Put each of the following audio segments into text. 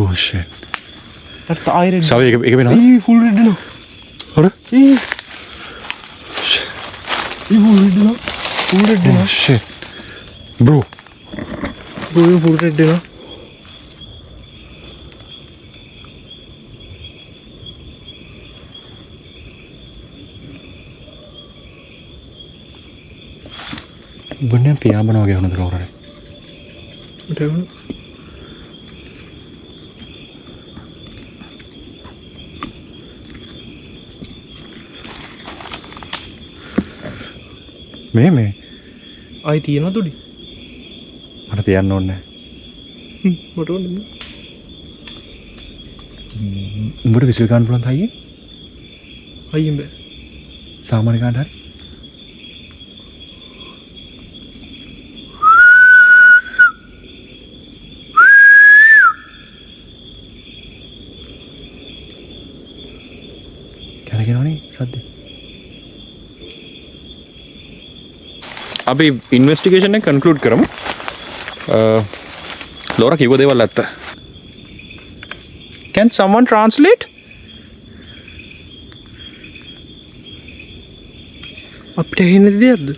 Oh shit. That's the iron. Sabi එක වෙනවා. Hey, full red now. හොර? Hey. Hey, full red now. Full red Oh now. shit. Bro. Bro, you full red now. Bener pian bano ge hono dora. Betul. මේ ආයි තියනවද උඩි? මට තියන්න ඕනේ මට ඕනේ. උඹට විසිල් ගන්න පුළුවන් තයියේ අයියෙන් බෑ. සාමාන්‍ය කාට හරි කනගෙනවනේ සද්ද අපි ඉන්වෙස්ටිගේෂන් එක කන්ක්ලූඩ් කරමු ලෝරා කිව්ව දේවල් ඇත්ත Can someone translate? අපිට ඇහෙන්නේ දෙයක්ද?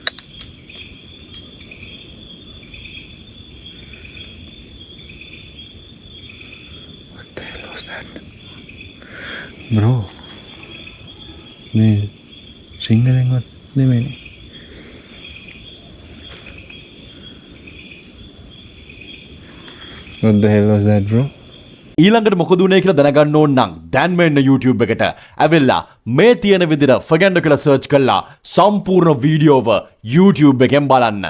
What the hell was that? Bro මේ සිංහලෙන්වත් නෙමෙයි What the hell was that bro? ඊළඟට මොකද උනේ කියලා දැනගන්න ඕන නම් දැන් මෙන්න YouTube එකට ඇවිල්ලා මේ තියෙන විදිහට ෆගැන්ඩෝ කියලා සර්ච් කළා සම්පූර්ණ වීඩියෝව YouTube එකෙන් බලන්න.